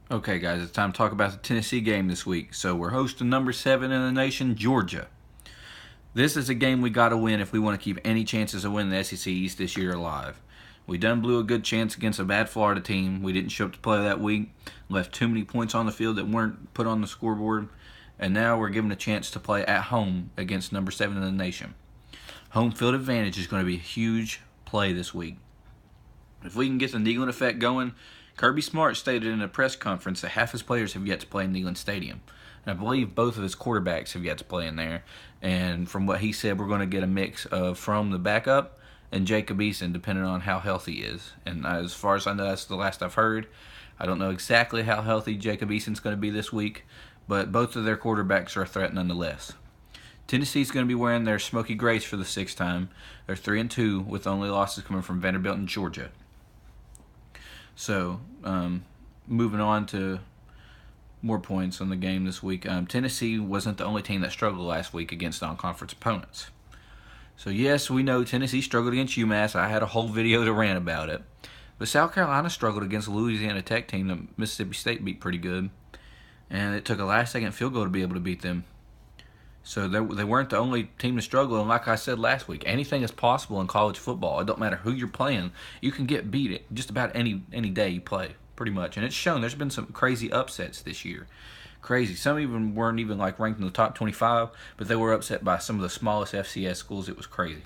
Okay, guys, it's time to talk about the Tennessee game this week. So we're hosting number 7 in the nation, Georgia. This is a game we got to win if we want to keep any chances of winning the SEC East this year alive. We done blew a good chance against a bad Florida team. We didn't show up to play that week, left too many points on the field that weren't put on the scoreboard, and now we're given a chance to play at home against number 7 in the nation. Home field advantage is going to be a huge play this week. If we can get the Neyland effect going, Kirby Smart stated in a press conference that half his players have yet to play in Neyland Stadium. And I believe both of his quarterbacks have yet to play in there. And from what he said, we're going to get a mix of from the backup and Jacob Eason, depending on how healthy he is. And as far as I know, that's the last I've heard. I don't know exactly how healthy Jacob Eason's going to be this week, but both of their quarterbacks are a threat nonetheless. Tennessee's going to be wearing their smoky grays for the sixth time. They're 3-2 with only losses coming from Vanderbilt and Georgia. So, moving on to more points on the game this week. Tennessee wasn't the only team that struggled last week against non-conference opponents. So, yes, we know Tennessee struggled against UMass. I had a whole video to rant about it. But South Carolina struggled against a Louisiana Tech team that Mississippi State beat pretty good. And it took a last-second field goal to be able to beat them. So they weren't the only team to struggle, and like I said last week, anything is possible in college football. It don't matter who you're playing. You can get beat at just about any day you play, pretty much. And it's shown. There's been some crazy upsets this year. Crazy. Some even weren't even like ranked in the top 25, but they were upset by some of the smallest FCS schools. It was crazy.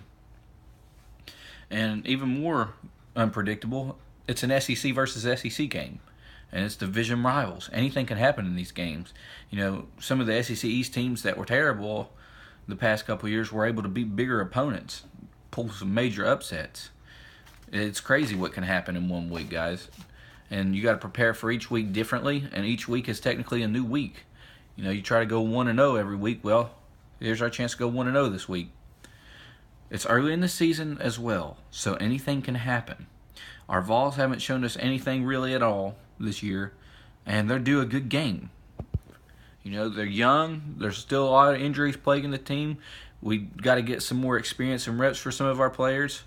And even more unpredictable, it's an SEC versus SEC game. And it's division rivals. Anything can happen in these games. You know, some of the SEC East teams that were terrible the past couple of years were able to beat bigger opponents, pull some major upsets. It's crazy what can happen in one week, guys. And you got to prepare for each week differently, and each week is technically a new week. You know, you try to go 1-0 every week. Well, here's our chance to go 1-0 this week. It's early in the season as well, so anything can happen. Our Vols haven't shown us anything really at all this year, and they're due a good game. You know, they're young. There's still a lot of injuries plaguing the team. We got to get some more experience and reps for some of our players.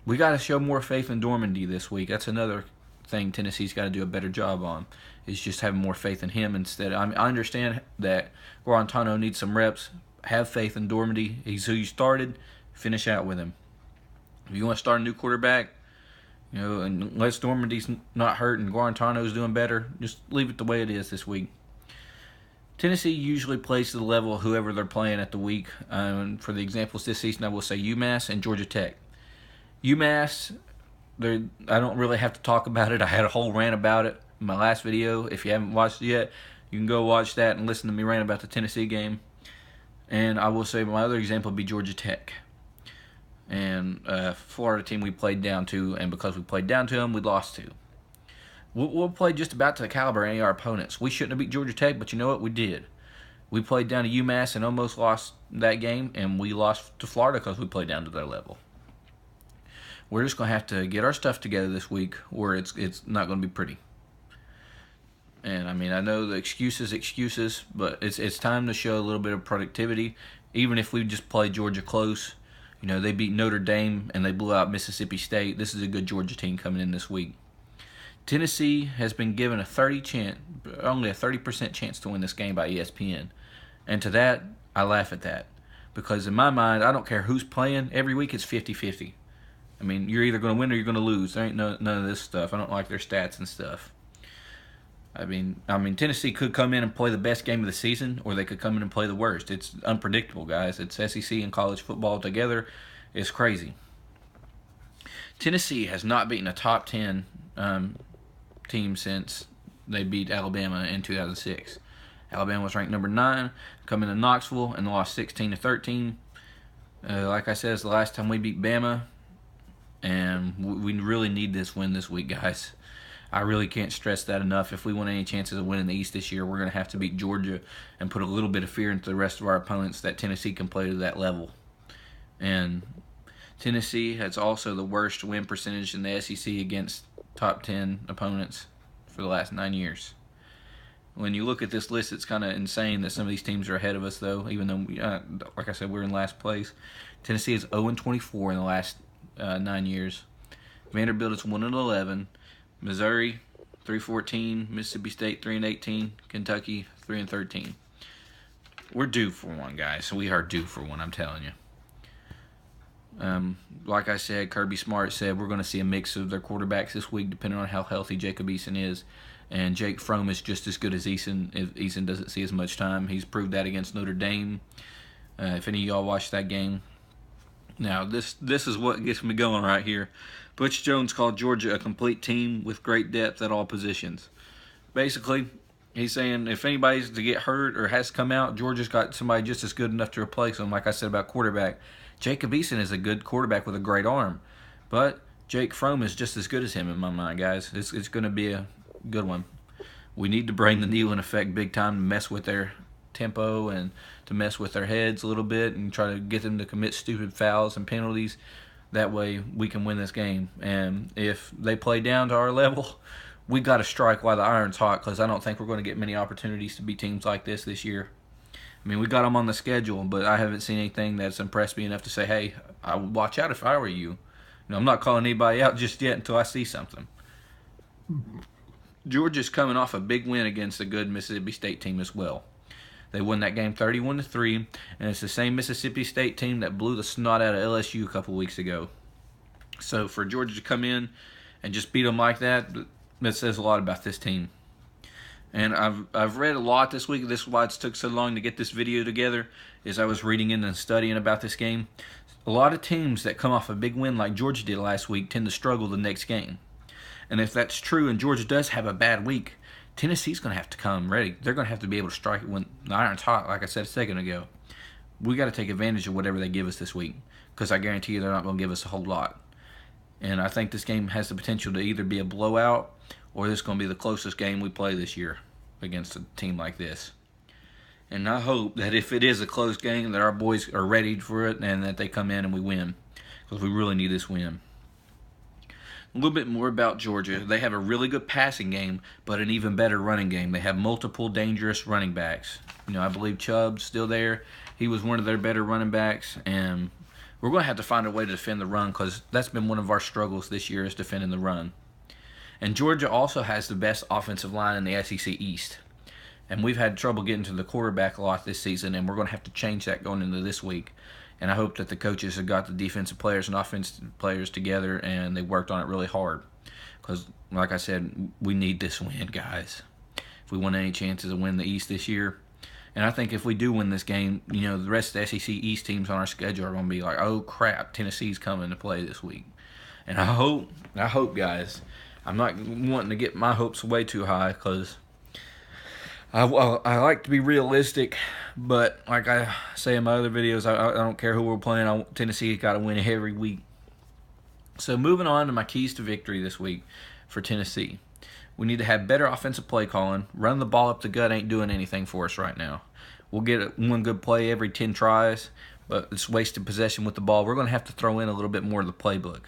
We got to show more faith in Dormandy this week. That's another thing Tennessee's got to do a better job on, is just having more faith in him instead. I understand that Guarantano needs some reps. Have faith in Dormandy. He's who you started. Finish out with him. If you want to start a new quarterback, you know, unless Normandy's not hurt and Guarantano's doing better, just leave it the way it is this week. Tennessee usually plays to the level of whoever they're playing at the week. For the examples this season, I will say UMass and Georgia Tech. UMass, I don't really have to talk about it. I had a whole rant about it in my last video. If you haven't watched it yet, you can go watch that and listen to me rant about the Tennessee game. And I will say my other example would be Georgia Tech. And Florida team we played down to, and because we played down to them, we lost to. We'll play just about to the caliber of any of our opponents. We shouldn't have beat Georgia Tech, but you know what? We did. We played down to UMass and almost lost that game, and we lost to Florida because we played down to their level. We're just going to have to get our stuff together this week, or it's not going to be pretty. And, I mean, I know the excuses, but it's time to show a little bit of productivity, even if we just play Georgia close. You know, they beat Notre Dame and they blew out Mississippi State. This is a good Georgia team coming in this week. Tennessee has been given only a 30% chance to win this game by ESPN. And to that, I laugh at that. Because in my mind, I don't care who's playing. Every week it's 50-50. I mean, you're either going to win or you're going to lose. There ain't none of this stuff. I don't like their stats and stuff. I mean, Tennessee could come in and play the best game of the season, or they could come in and play the worst. It's unpredictable, guys. It's SEC and college football together. It's crazy. Tennessee has not beaten a top 10 team since they beat Alabama in 2006. Alabama was ranked number 9, coming to Knoxville, and lost 16-13. Like I said, it's the last time we beat Bama, and we really need this win this week, guys. I really can't stress that enough. If we want any chances of winning the East this year, we're going to have to beat Georgia and put a little bit of fear into the rest of our opponents that Tennessee can play to that level. And Tennessee has also the worst win percentage in the SEC against top 10 opponents for the last 9 years. When you look at this list, it's kind of insane that some of these teams are ahead of us, though, even though, like I said, we're in last place. Tennessee is 0-24 in the last 9 years. Vanderbilt is 1-11. Missouri 3-14. Mississippi State 3-18. Kentucky 3-13. We're due for one, guys. We are due for one, I'm telling you. Like I said, Kirby Smart said we're going to see a mix of their quarterbacks this week, depending on how healthy Jacob Eason is. And Jake Fromm is just as good as Eason if Eason doesn't see as much time. He's proved that against Notre Dame. If any of y'all watched that game. Now, this is what gets me going right here. Butch Jones called Georgia a complete team with great depth at all positions. Basically, he's saying if anybody's to get hurt or has to come out, Georgia's got somebody just as good enough to replace him. Like I said about quarterback, Jacob Eason is a good quarterback with a great arm. But Jake Fromm is just as good as him in my mind, guys. It's going to be a good one. We need to bring the Neyland effect big time to mess with their tempo and to mess with their heads a little bit and try to get them to commit stupid fouls and penalties. That way we can win this game. And if they play down to our level, we got to strike while the iron's hot, because I don't think we're going to get many opportunities to beat teams like this year. I mean, we got them on the schedule, but I haven't seen anything that's impressed me enough to say, hey, I would watch out if I were you. I'm not calling anybody out just yet until I see something. Georgia's coming off a big win against a good Mississippi State team as well. They won that game 31-3, and it's the same Mississippi State team that blew the snot out of LSU a couple weeks ago. So for Georgia to come in and just beat them like that says a lot about this team. And I've read a lot this week. This is why it took so long to get this video together, is I was reading in and studying about this game. A lot of teams that come off a big win like Georgia did last week tend to struggle the next game. And if that's true and Georgia does have a bad week, Tennessee's going to have to come ready. They're going to have to be able to strike it when the iron's hot, like I said a second ago. We got to take advantage of whatever they give us this week, because I guarantee you they're not going to give us a whole lot. And I think this game has the potential to either be a blowout or this is going to be the closest game we play this year against a team like this. And I hope that if it is a close game, that our boys are ready for it and that they come in and we win, because we really need this win. A little bit more about Georgia. They have a really good passing game, but an even better running game. They have multiple dangerous running backs. I believe Chubb's still there. He was one of their better running backs, and we're going to have to find a way to defend the run, because that's been one of our struggles this year, is defending the run. And Georgia also has the best offensive line in the SEC East. And we've had trouble getting to the quarterback a lot this season, and we're going to have to change that going into this week. And I hope that the coaches have got the defensive players and offensive players together, and they worked on it really hard. Because, like I said, we need this win, guys, if we want any chances of winning the East this year. And I think if we do win this game, the rest of the SEC East teams on our schedule are going to be like, oh, crap, Tennessee's coming to play this week. And I hope, guys, I'm not wanting to get my hopes way too high, because I like to be realistic, but like I say in my other videos, I don't care who we're playing. Tennessee's got to win every week. So moving on to my keys to victory this week for Tennessee. We need to have better offensive play calling. Run the ball up the gut ain't doing anything for us right now. We'll get one good play every 10 tries, but it's wasted possession with the ball. We're going to have to throw in a little bit more of the playbook.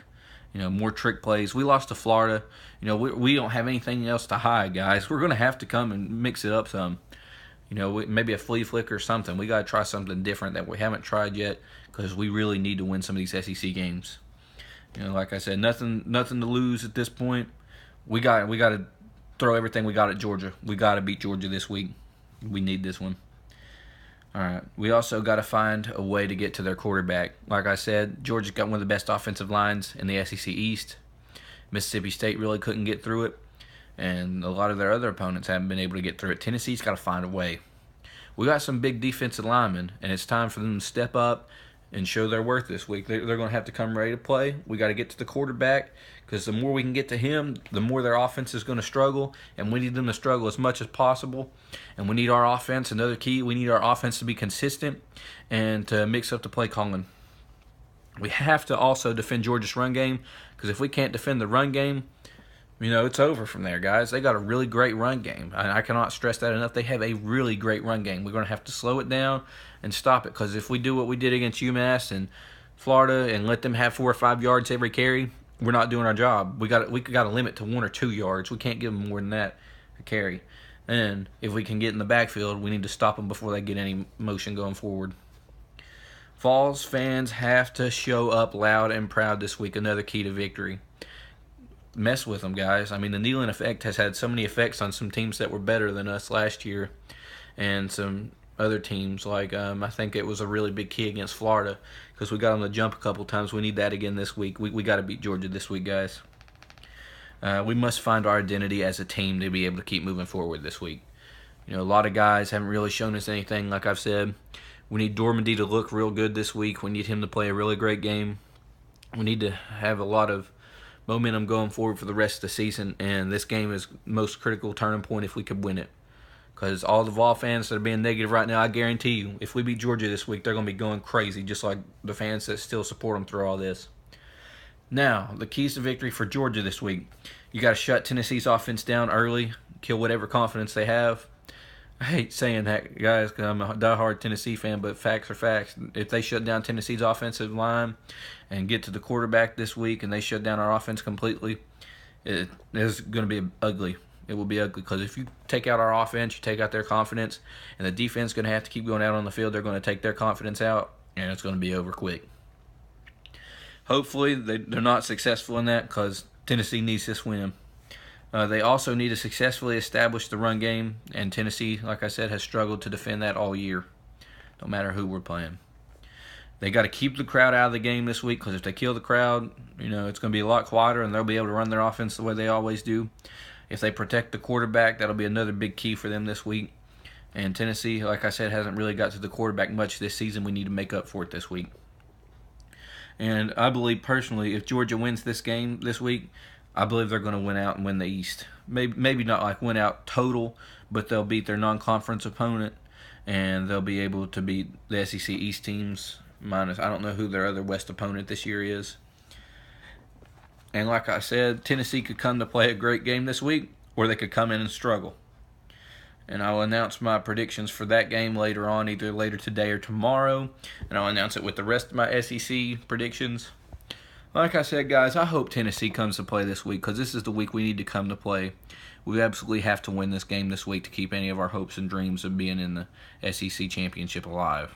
More trick plays. We lost to Florida. We don't have anything else to hide, guys. We're going to have to come and mix it up some. Maybe a flea flicker or something. We got to try something different that we haven't tried yet, because we really need to win some of these SEC games. Like I said, nothing to lose at this point. We got to throw everything we got at Georgia. We got to beat Georgia this week. We need this one. All right. We also got to find a way to get to their quarterback. Like I said, Georgia's got one of the best offensive lines in the SEC East. Mississippi State really couldn't get through it, and a lot of their other opponents haven't been able to get through it. Tennessee's got to find a way. We got some big defensive linemen, and it's time for them to step up and show their worth this week. They're going to have to come ready to play. We got to get to the quarterback, because the more we can get to him, the more their offense is going to struggle, and we need them to struggle as much as possible. And we need our offense, another key, we need our offense to be consistent and to mix up the play calling. We have to also defend Georgia's run game, because if we can't defend the run game, it's over from there, guys. They got a really great run game. And I cannot stress that enough. They have a really great run game. We're going to have to slow it down and stop it, because if we do what we did against UMass and Florida and let them have 4 or 5 yards every carry, we're not doing our job. We got to limit to 1 or 2 yards. We can't give them more than that a carry. And if we can get in the backfield, we need to stop them before they get any motion going forward. Vols fans have to show up loud and proud this week. Another key to victory. mess with them, guys. I mean, the kneeling effect has had so many effects on some teams that were better than us last year, and some other teams. Like I think it was a really big key against Florida because we got on the jump a couple times. We need that again this week. We got to beat Georgia this week, guys. We must find our identity as a team to be able to keep moving forward this week. You know, a lot of guys haven't really shown us anything. Like I've said, we need Dormady to look real good this week. We need him to play a really great game. We need to have a lot of momentum going forward for the rest of the season, and this game is most critical turning point if we could win it. Because all the Vol fans that are being negative right now, I guarantee you, if we beat Georgia this week, they're going to be going crazy, just like the fans that still support them through all this. Now, the keys to victory for Georgia this week. You got to shut Tennessee's offense down early, kill whatever confidence they have. I hate saying that, guys, because I'm a diehard Tennessee fan, but facts are facts. If they shut down Tennessee's offensive line and get to the quarterback this week and they shut down our offense completely, it is going to be ugly. It will be ugly because if you take out our offense, you take out their confidence, and the defense is going to have to keep going out on the field. They're going to take their confidence out, and it's going to be over quick. Hopefully, they're not successful in that because Tennessee needs this win. They also need to successfully establish the run game, and Tennessee, like I said, has struggled to defend that all year, no matter who we're playing. They got to keep the crowd out of the game this week because if they kill the crowd, you know, it's going to be a lot quieter, and they'll be able to run their offense the way they always do. If they protect the quarterback, that'll be another big key for them this week. And Tennessee, like I said, hasn't really got to the quarterback much this season. We need to make up for it this week. And I believe personally, if Georgia wins this game this week, I believe they're going to win out and win the East. Maybe not like win out total, but they'll beat their non-conference opponent, and they'll be able to beat the SEC East teams. Minus, I don't know who their other West opponent this year is. And like I said, Tennessee could come to play a great game this week, or they could come in and struggle. And I'll announce my predictions for that game later on, either later today or tomorrow. And I'll announce it with the rest of my SEC predictions. Like I said, guys, I hope Tennessee comes to play this week because this is the week we need to come to play. We absolutely have to win this game this week to keep any of our hopes and dreams of being in the SEC championship alive.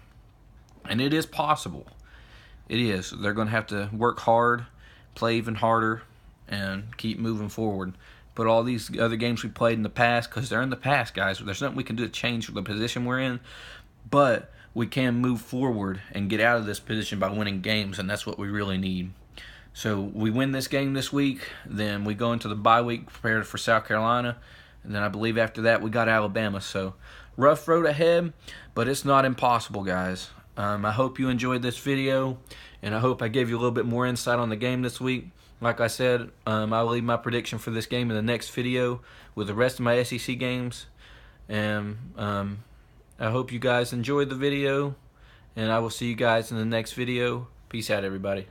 And it is possible. It is. They're going to have to work hard, play even harder, and keep moving forward. But all these other games we played in the past, because they're in the past, guys, there's nothing we can do to change the position we're in. But we can move forward and get out of this position by winning games, and that's what we really need. So we win this game this week, then we go into the bye week prepared for South Carolina, and then I believe after that we got Alabama. So rough road ahead, but it's not impossible, guys. I hope you enjoyed this video, and I hope I gave you a little bit more insight on the game this week. Like I said, I'll leave my prediction for this game in the next video with the rest of my SEC games. And I hope you guys enjoyed the video, and I will see you guys in the next video. Peace out, everybody.